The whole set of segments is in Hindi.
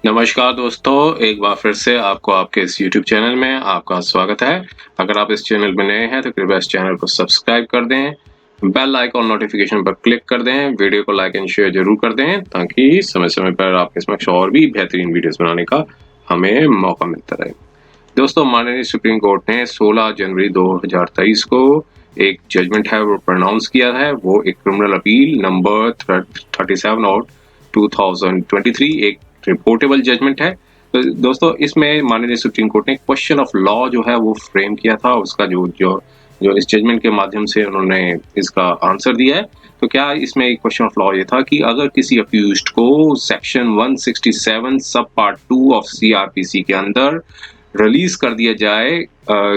नमस्कार दोस्तों, एक बार फिर से आपको आपके इस YouTube चैनल में आपका स्वागत है। अगर आप इस चैनल में नए हैं तो कृपया इस चैनल को सब्सक्राइब कर दें, बेल आइकॉन नोटिफिकेशन पर क्लिक कर दें, वीडियो को लाइक एंड शेयर जरूर कर दें ताकि समय-समय पर आपके समक्ष और भी बेहतरीन वीडियोस बनाने का हमें मौका मिलता रहे। दोस्तों, माननीय सुप्रीम कोर्ट ने 16 जनवरी 2023 को एक जजमेंट है वो प्रोनाउंस किया है। वो एक क्रिमिनल अपील नंबर 37 ऑफ 2023 एक रिपोर्टेबल जजमेंट है। तो दोस्तों, इसमें माननीय सुप्रीम कोर्ट ने क्वेश्चन ऑफ लॉ जो है वो फ्रेम किया था। उसका जो जो जो इस जजमेंट के माध्यम से उन्होंने इसका आंसर दिया है। तो क्या इसमें एक क्वेश्चन ऑफ लॉ ये था कि अगर किसी अक्यूज्ड को सेक्शन 167 सब पार्ट 2 ऑफ सीआरपीसी के अंदर रिलीज कर दिया जाए,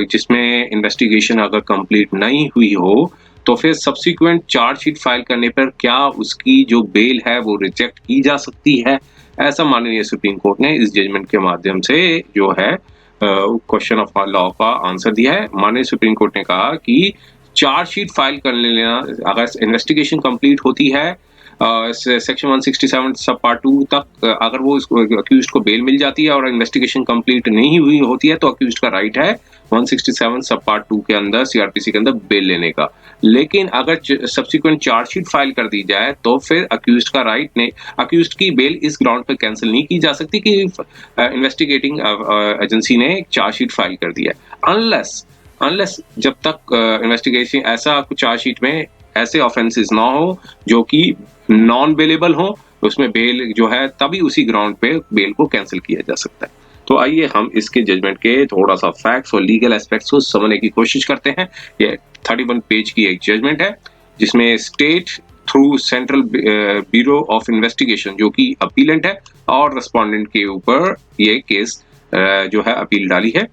जिसमें इन्वेस्टिगेशन अगर कंप्लीट नहीं हुई हो, तो फिर सब्सिक्वेंट चार्जशीट फाइल करने पर क्या उसकी जो बेल है वो रिजेक्ट की जा सकती है? ऐसा माननीय सुप्रीम कोर्ट ने इस जजमेंट के माध्यम से जो है क्वेश्चन ऑफ लॉ का आंसर दिया है। माननीय सुप्रीम कोर्ट ने कहा कि चार्जशीट फाइल कर लेना, अगर इन्वेस्टिगेशन कंप्लीट होती है सेक्शन 167 सब पार्ट 2 तक, अगर वो अक्यूज्ड को बेल मिल जाती है और इन्वेस्टिगेशन कंप्लीट नहीं हुई होती है तो अक्यूज्ड का राइट है 167 सब पार्ट 2 के अंदर सीआरपीसी के अंदर बेल लेने का। लेकिन अगर सब्सिक्वेंट चार्जशीट फाइल कर दी जाए तो फिर अक्यूज्ड का राइट ने अक्यूज्ड की बेल इस ग्राउंड पर कैंसिल नहीं की जा सकती कि इन्वेस्टिगेटिंग एजेंसी ने चार्जशीट फाइल कर दिया है। अनलेस जब तक इन्वेस्टिगेशन ऐसा कुछ चार्जशीट में ऐसे ऑफेंसेस ना हो जो कि नॉन बेलेबल हो, उसमें बेल जो है तभी उसी ग्राउंड पे बेल को कैंसिल किया जा सकता है। तो आइए हम इसके जजमेंट के थोड़ा सा फैक्ट्स और लीगल एस्पेक्ट्स को समझने की कोशिश करते हैं। ये 31 पेज की एक जजमेंट है जिसमें state through central bureau of investigation जो कि अपीलेंट है और रेस्पोंडेंट के ऊपर ये केस जो है अपील डाली है।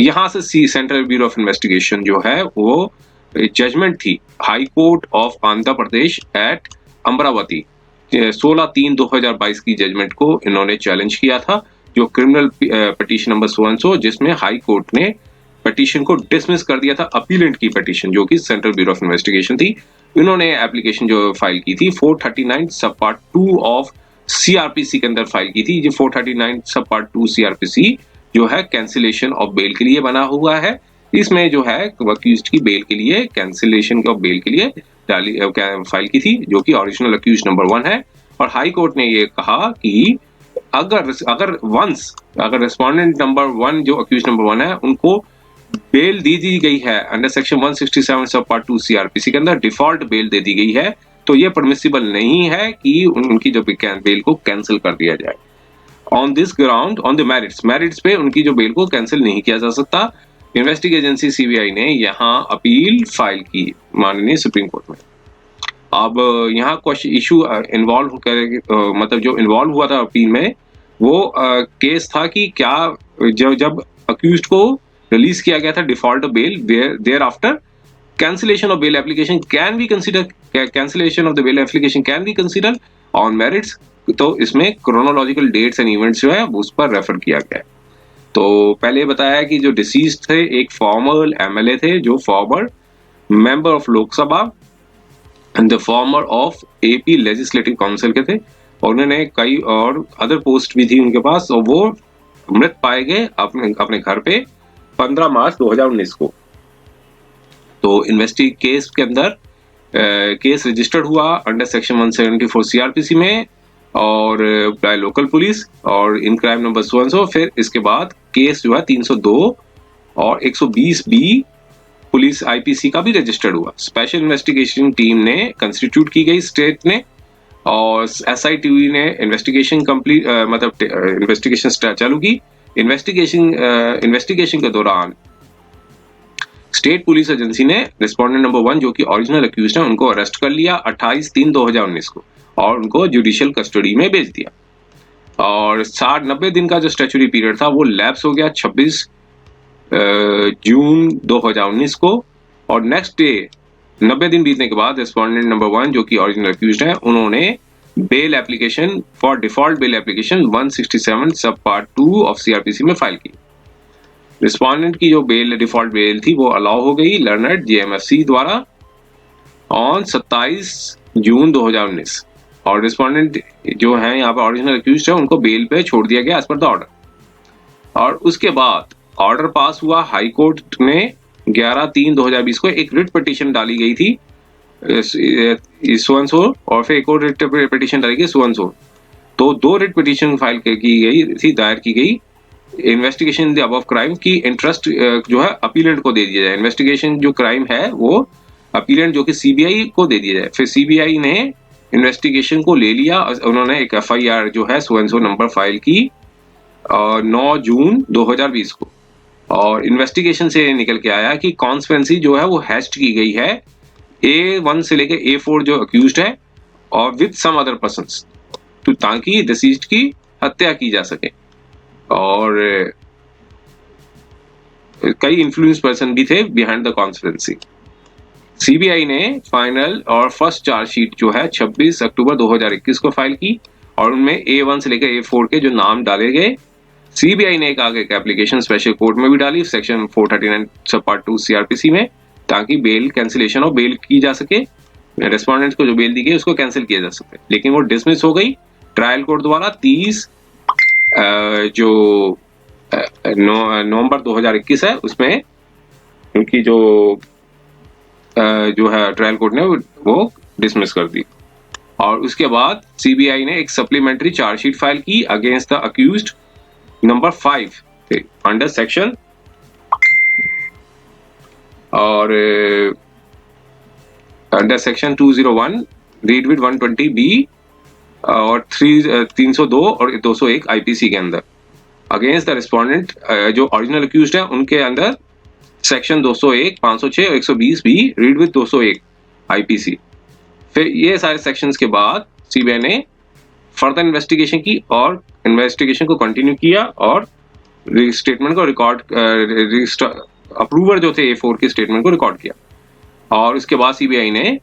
यहाँ से C central bureau of investigation जो है वो जजमेंट थी high court of Andhra Pradesh at Amaravati 16/3/2022 की जजमेंट को इन्होंने चैलेंज किया था, जो criminal petition number so and so, जिसमें हाई कोर्ट ने पिटीशन को डिसमिस कर दिया था अपीलेंट की पिटीशन जो कि सेंट्रल ब्यूरो ऑफ इन्वेस्टिगेशन थी। इन्होंने एप्लीकेशन जो फाइल की थी 439 सब पार्ट 2 ऑफ सीआरपीसी के अंदर फाइल की थी। ये 439 सब पार्ट 2 सीआरपीसी जो है कैंसिलेशन ऑफ बेल के लिए बना हुआ है। इसमें जो है अक्यूज्ड की बेल के लिए कैंसिलेशन ऑफ बेल के लिए डाली फाइल की थी जो कि ओरिजिनल अक्यूज्ड नंबर 1 है। और हाई कोर्ट ने ये कहा कि अगर रिस्पोंडेंट नंबर 1 जो अक्यूज्ड नंबर 1 है उनको बेल दी गई है अंडर सेक्शन 167 सब पार्ट 2 सीआरपीसी के अंदर, डिफॉल्ट बेल दे दी गई है, तो ये परमिसिबल नहीं है कि उनकी जो बेल को कैंसिल कर दिया जाए। On this ground on the merits पे उनकी जो बेल को कैंसिल नहीं किया जा सकता। इन्वेस्टिगेशन एजेंसी सीबीआई ने यहाँ अपील फाइल की माननीय सुप्रीम कोर्ट में। अब यहाँ क्वेश्चन इशू इन्वॉल्व मतलब जो इन्वॉल्व हुआ था अपील में वो केस था कि क्या जब अक्यूज्ड को रिलीज किया गया था default bail, there after cancellation of bail application can be considered cancellation of the bail application can be considered on merits। तो इसमें क्रोनोलॉजिकल डेट्स एंड इवेंट्स जो है उस पर रेफर किया गया है। तो पहले बताया कि जो डिसीज्ड थे एक फॉर्मर एमएलए थे जो farmer member of Lok Sabha and the former of AP legislative council के थे, और उन्होंने कई और अदर पोस्ट भी थी उनके पास, और वो मृत पाए गए अपने घर पे 15 मार्च 2019 को। तो इन्वेस्टिगेशन केस के अंदर केस रजिस्टर्ड हुआ अंडर सेक्शन 174 सीआरपीसी में और बाय लोकल पुलिस और in crime number so and सो। फिर इसके बाद केस जो है 302 और 120 बी पुलिस आईपीसी का भी रजिस्टर्ड हुआ। स्पेशल इन्वेस्टिगेशन टीम ने कंस्टिट्यूट की गई स्टेट ने, और एसआईटी ने इन्वेस्टिगेशन कंप्लीट मतलब इन्वेस्टिगेशन चालू की। इन्वेस्टिगेशन के दौरान स्टेट पुलिस एजेंसी ने रिस्पोंडेंट नंबर 1 जो कि ओरिजिनल अक्यूज्ड है उनको अरेस्ट कर लिया 28/3/2019 को और उनको जुडिशियल कस्टडी में भेज दिया। और 90 दिन का जो स्टैच्यूटरी पीरियड था वो लैप्स हो गया 26 जून 2019 को, और नेक्स्ट डे 90 दिन बीतने के बाद रिस्पोंडेंट नंबर 1 जो कि ओरिजिनल अक्यूज्ड है उन्होंने bail application for default bail application 167 सब पार्ट 2 ऑफ सीआरपीसी में फाइल की। रिस्पोंडेंट की जो बेल डिफॉल्ट बेल थी वो अलाउ हो गई लर्नड जेएमएफसी द्वारा ऑन 27 जून 2019। और रिस्पोंडेंट जो है यहाँ पर ओरिजिनल अक्यूज्ड है उनको बेल पे छोड़ दिया गया एज पर द ऑर्डर। और उसके बाद ऑर्डर पास हुआ, हाई कोर्ट ने 11/3/2020 को एक रिट पिटीशन डाली गई थी सो और फिर एक और रिट पिटीशन डाली गई सो। तो 2 रिट पिटीशन फाइल की गई थी, दायर की गई इन्वेस्टिगेशन द अबव क्राइम की इंटरेस्ट जो है अपीलेंट को दे दिया जाए। इन्वेस्टिगेशन जो क्राइम है वो अपीलेंट जो कि सीबीआई को दे दिया जाए। फिर सीबीआई ने इन्वेस्टिगेशन को ले लिया, उन्होंने एक एफआईआर जो है सो नंबर फाइल की 9 जून 2020 को। और इन्वेस्टिगेशन से निकल के आया कि कॉन्स्पिरेसी जो है वो हैश्ड की गई है A1 से लेके A4 जो अक्यूज्ड है और विद सम अदर पर्संस, तो ताकि डिसीज्ड की हत्या की जा सके। और कई इन्फ्लुएंस पर्सन भी थे बिहाइंड द कॉन्स्पिरेसी। सीबीआई ने फाइनल और फर्स्ट चार्जशीट जो है 26 अक्टूबर 2021 को फाइल की और उनमें A1 से लेकर A4 के जो नाम डाले गए, सीबीआई ने एक आगे एक एप्लीकेशन स्पेशल कोर्ट में भी डाली सेक्शन 439 सब पार्ट 2 सीआरपीसी में, ताकि बेल कैंसिलेशन और बेल की जा सके। रेस्पोंडेंट्स को जो बेल दी गई उसको कैंसिल किया जा सके, लेकिन वो डिसमिस हो गई ट्रायल कोर्ट द्वारा 30 जो नवंबर 2021 है उसमें उनकी जो है ट्रायल कोर्ट ने वो डिसमिस कर दी। और उसके बाद सीबीआई ने एक सप्लीमेंट्री चार्जशीट फाइल की against the accused number 5 under section और under section 201 read with 120 B और 302 और 201 आईपीसी के अंदर अगेंस्ट द रिस्पोंडेंट जो ओरिजिनल अक्यूज्ड है उनके अंदर सेक्शन 201, 506 और 120 भी रीड विद 201 आईपीसी। फिर ये सारे सेक्शंस के बाद सीबीआई ने फर्दर इन्वेस्टिगेशन की और इन्वेस्टिगेशन को कंटिन्यू किया और स्टेटमेंट को रिकॉर्ड अप्रूवर जो थे A4 के स्टेटमेंट को रिकॉर्ड किया। और उसके बाद सीबीआई ने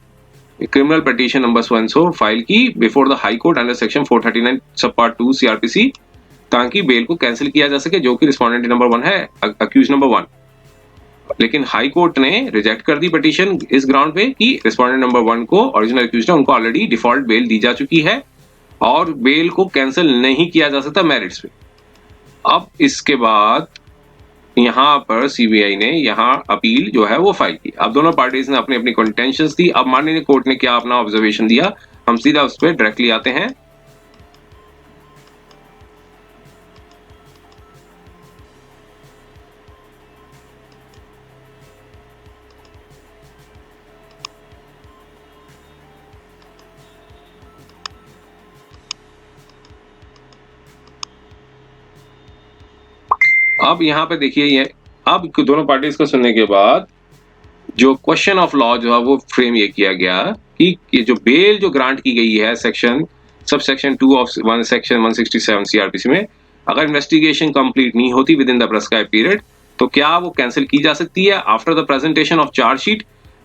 क्रिमिनल पिटीशन नंबर 1 फाइल की before the high court under section 439 सब पार्ट 2 सीआरपीसी, ताकि बेल को कैंसिल किया जा सके जो कि रिस्पोंडेंट नंबर 1 है, अक्यूज नंबर 1। लेकिन हाई कोर्ट ने रिजेक्ट कर दी पिटीशन इस ग्राउंड पे कि रिस्पोंडेंट नंबर 1 को ओरिजिनल अक्यूज है उनको ऑलरेडी डिफॉल्ट बेल दी जा चुकी है और बेल को कैंसिल नहीं किया जा सकता मेरिट्स पे। अब इसके बाद यहाँ पर सीबीआई ने यहाँ अपील जो है वो फाइल की। अब दोनों पार्टीज ने अपनी अपनी कंटेंशंस दी। अब माननीय कोर्ट ने क्या अपना ऑब्जर्वेशन दिया, हम सीधा उस पर डायरेक्टली आते हैं। अब यहाँ पे देखिए ये अब दोनों पार्टीज को सुनने के बाद जो क्वेश्चन ऑफ लॉ जो है वो फ्रेम ये किया गया कि जो बेल जो ग्रांट की गई है section sub section 2 of section 167 CrPC में, अगर इन्वेस्टिगेशन कंप्लीट नहीं होती with in the prescribe period तो क्या वो कैंसिल की जा सकती है after the presentation of chargesheet.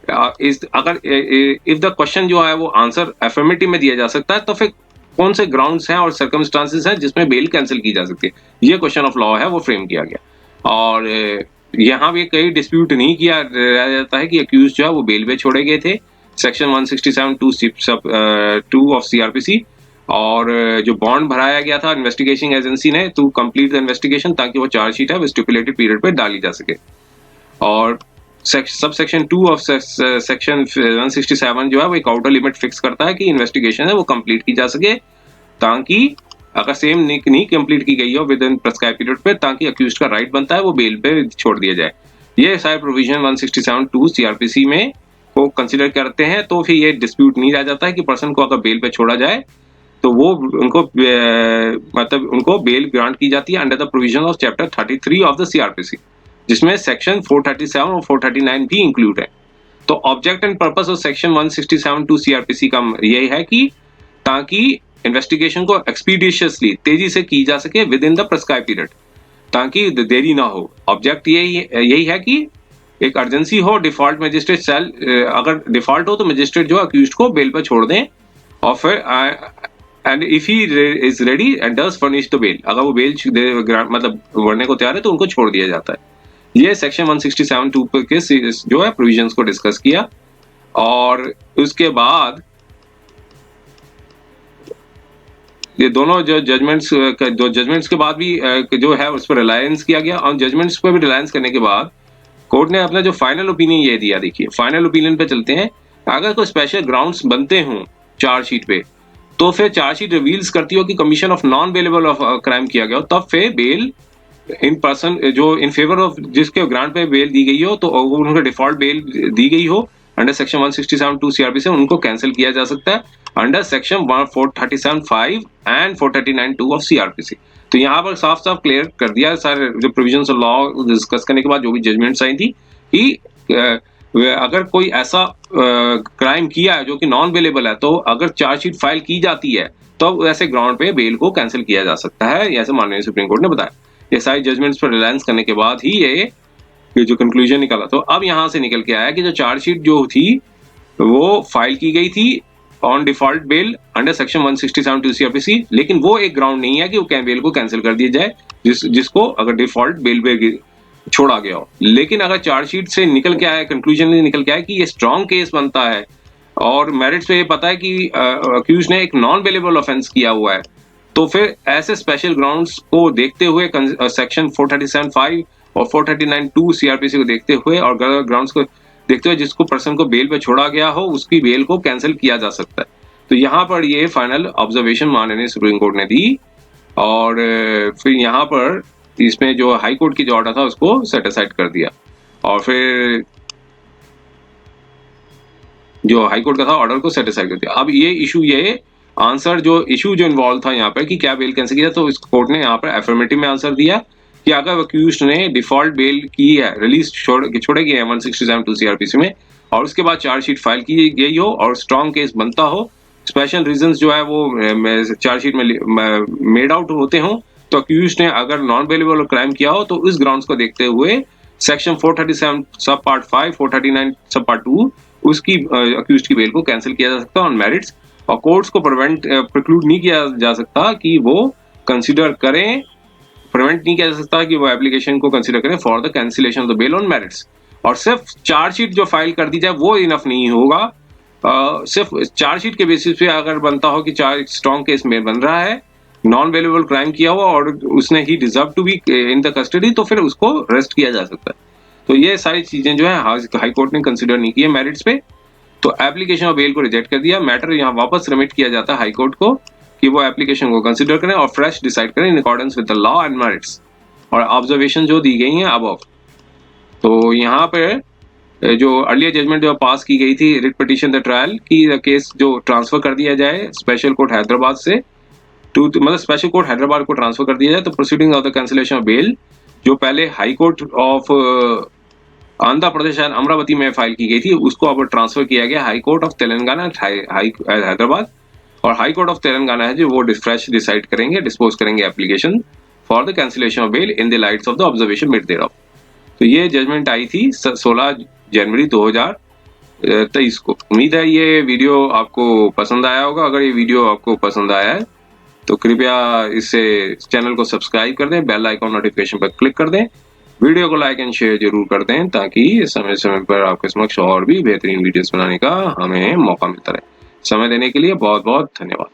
अगर इफ द क्वेश्चन जो है वो आंसर एफर्मेटिव में दिया जा सकता है तो फिर कौन से ग्राउंड्स हैं और सर्कमस्टांसेस हैं जिसमें बेल कैंसिल की जा सकती है। ये क्वेश्चन ऑफ लॉ है वो फ्रेम किया गया। और यहाँ भी कई डिस्प्यूट नहीं किया जाता है कि अक्यूज जो है वो बेल पे छोड़े गए थे सेक्शन 167 2 ऑफ सीआरपीसी। और जो बॉन्ड भराया गया था इन्वेस्टिगेशन एजेंसी ने टू कंप्लीट द इन्वेस्टिगेशन ताकि वो चार्जशीट है वो स्टिपुलेटेड पीरियड पे डाली जा सके। और सब सेक्शन 2 ऑफ सेक्शन 167 जो है वो एक आउटर लिमिट फिक्स करता है कि इन्वेस्टिगेशन है वो कंप्लीट की जा सके, ताकि अगर सेम नहीं कंप्लीट की गई हो विद इन प्रेस्क्राइब पीरियड पे ताकि अक्यूज्ड का राइट बनता है वो बेल पे छोड़ दिया जाए। ये सारे प्रोविजन 167(2) सीआरपीसी में को कंसीडर करते हैं। तो फिर ये डिस्प्यूट नहीं रह जाता है कि पर्सन को अगर बेल पे छोड़ा जाए तो वो उनको मतलब उनको बेल ग्रांट की जाती है under the provision of chapter 33 of the CrPC, जिसमें सेक्शन 437 और 439 भी इंक्लूड है। तो object and purpose of section 167(2) CrPC का यही है कि ताकि इन्वेस्टिगेशन को एक्सपीडिशियसली तेजी से की जा सके with in the prescribe period, ताकि देरी ना हो। ऑब्जेक्ट यही है कि एक अर्जेंसी हो, डिफॉल्ट मजिस्ट्रेट सेल अगर डिफॉल्ट हो तो मजिस्ट्रेट जो अक्यूज्ड को बेल पर छोड़ दें और फिर and if he is ready and does furnish the bail, अगर वो बेल मतलब भरने को तैयार है तो उनको छोड़ दिया जाता है। ये सेक्शन 167(2) के जो है प्रोविजंस को डिस्कस किया। और उसके बाद ये दोनों जो जजमेंट्स के बाद भी जो है उस पर रिलायंस किया गया, और जजमेंट्स पर भी रिलायंस करने के बाद कोर्ट ने अपना जो फाइनल ओपिनियन ये दिया। देखिए फाइनल ओपिनियन पे चलते हैं। अगर कोई स्पेशल ग्राउंड्स बनते हों चार्जशीट पे, तो फिर चार्जशीट रिवील्स करती हो कि commission of non bailable of crime किया गया हो, तब फिर बेल इन पर्सन जो इन फेवर ऑफ जिसके ग्रांट पे बेल दी गई हो, तो उनको डिफॉल्ट बेल दी गई हो अंडर सेक्शन 167(2) सीआरपीसी से, उनको कैंसिल किया जा सकता है under section 437(5) and 439(2) of CrPC. तो यहाँ पर साफ साफ क्लियर कर दिया सारे जो प्रोविजंस ऑफ लॉ डिस्कस करने के बाद जो भी जजमेंट्स आई थी कि अगर कोई ऐसा क्राइम किया है जो कि नॉन बेलेबल है, तो अगर चार्जशीट फाइल की जाती है तो ऐसे ग्राउंड पे बेल को कैंसिल किया जा सकता है, ऐसे माननीय सुप्रीम कोर्ट ने बताया। ये सारी जजमेंट्स पर रिलायंस करने के बाद ही ये जो कंक्लूजन निकला। तो अब यहाँ से निकल के आया कि जो चार्जशीट जो थी वो फाइल की गई थी on default bail under section 167(2) CrPC, लेकिन वो एक ग्राउंड नहीं है कि वो बेल को कैंसिल कर दिया जाए जिसको अगर डिफॉल्ट बेल पे छोड़ा गया हो। लेकिन अगर चार्जशीट से निकल के आया, कंक्लूजन निकल के आया कि ये स्ट्रॉन्ग केस बनता है और मेरिट्स पे ये पता है कि अक्यूज ने एक नॉन बेलेबल ऑफेंस किया हुआ है, तो फिर ऐसे स्पेशल ग्राउंड्स को देखते हुए सेक्शन 437(5) और 439(2) सीआरपीसी को देखते हुए और ग्राउंड्स को देखते हुए जिसको पर्सन को बेल पे छोड़ा गया हो उसकी बेल को कैंसिल किया जा सकता है। तो यहाँ पर ये फाइनल ऑब्जर्वेशन माननीय सुप्रीम कोर्ट ने दी, और फिर यहाँ पर इसमें जो हाई कोर्ट की जो ऑर्डर था उसको सेट असाइड कर दिया, और फिर जो हाई कोर्ट का था ऑर्डर को सेट असाइड कर दिया। अब ये इशू आंसर जो इशू जो इन्वॉल्व था यहाँ पर कि क्या बेल कैंसिल किया, तो इस कोर्ट ने यहाँ पर एफर्मेटिव में आंसर दिया कि अगर अक्यूज्ड ने डिफॉल्ट बेल की है, रिलीज छोड़े गए हैं 167(2) सीआरपीसी में, और उसके बाद चार्जशीट फाइल की गई हो और स्ट्रॉन्ग केस बनता हो, स्पेशल रीजंस जो है वो चार्जशीट में मेड आउट होते हो, तो अक्यूज्ड ने अगर नॉन बेलेबल क्राइम किया हो तो इस ग्राउंड्स को देखते हुए सेक्शन 437 सब पार्ट 5, 439 सब पार्ट 2 उसकी अक्यूज्ड की बेल को कैंसिल किया जा सकता है ऑन मेरिट्स, और कोर्ट्स को प्रिक्लूड नहीं किया जा सकता कि वो कंसीडर करें, प्रिवेंट नहीं किया जा सकता कि वो एप्लीकेशन को कंसीडर करें for the cancellation of the bail on merits. और सिर्फ चार्जशीट जो फाइल कर दी जाए वो इनफ नहीं होगा। सिर्फ चार्जशीट के बेसिस पे अगर बनता हो कि स्ट्रॉन्ग केस में बन रहा है, नॉन बेलेबल क्राइम किया हुआ और उसने he deserve to be in the custody, तो फिर उसको अरेस्ट किया जा सकता है। तो ये सारी चीजें जो है हाई कोर्ट ने कंसीडर नहीं की है मेरिट्स पे, तो एप्लीकेशन ऑफ बेल को रिजेक्ट कर दिया। मैटर यहाँ वापस रिमिट किया जाता है हाई कोर्ट को कि वो एप्लीकेशन को कंसीडर करें और फ्रेश डिसाइड करें in accordance with the law and merits और ऑब्जर्वेशन जो दी गई हैं अबव। तो यहाँ पे जो अर्लियर जजमेंट जो पास की गई थी रिट पिटीशन द ट्रायल की केस जो ट्रांसफर कर दिया जाए स्पेशल कोर्ट हैदराबाद से मतलब स्पेशल कोर्ट हैदराबाद को ट्रांसफर कर दिया जाए, तो proceeding of the cancellation of bail जो पहले high court of Andhra Pradesh and Amaravati में फाइल की गई थी उसको अब ट्रांसफर किया गया high court of Telangana Hyderabad, और हाई कोर्ट ऑफ तेलंगाना है जो वो फ्रेश डिसाइड करेंगे, डिस्पोज करेंगे application for the cancellation of bail in the lights of the observation made thereof. तो ये जजमेंट आई थी 16 जनवरी 2023 को। उम्मीद है ये वीडियो आपको पसंद आया होगा। अगर ये वीडियो आपको पसंद आया है तो कृपया इसे चैनल को सब्सक्राइब कर दें, बेल आइकॉन नोटिफिकेशन पर क्लिक कर दें, वीडियो को लाइक एंड शेयर जरूर कर दें ताकि समय समय पर आपके समक्ष और भी बेहतरीन वीडियोस बनाने का हमें मौका मिलता रहे। समय देने के लिए बहुत बहुत धन्यवाद।